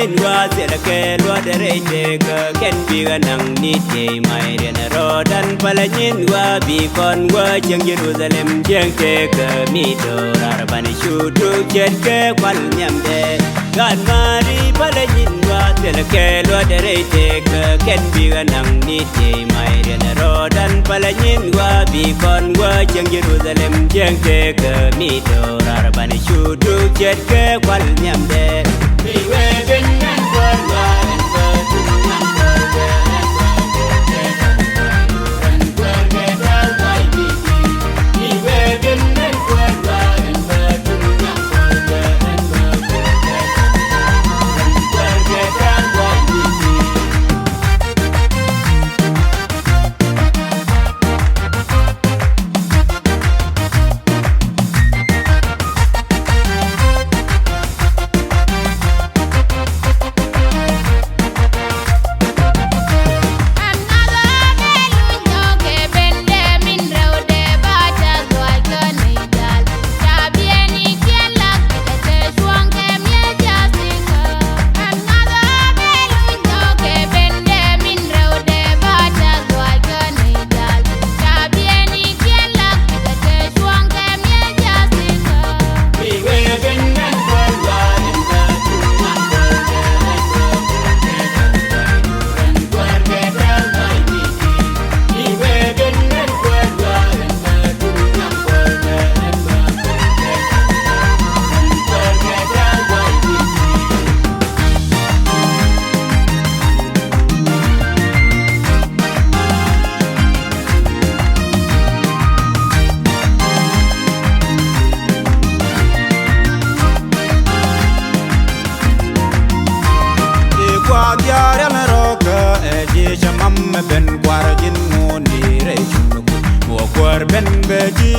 nyin wa zela ke lo dere te ka ken bi nang ni te mai den rodan pala nyin wa bi kon wa jeng Jerusalem jeng te ka mi do arban shu tu jet ke kwal nyam de gan mari pala nyin wa zela ke lo dere te ka ken bi nang ni te mai den rodan pala nyin wa bi kon wa jeng Jerusalem jeng te ka mi do arban shu tu jet ke kwal nyam de we been and ben kwar jin ngoni re chunu bo kwar ben be ji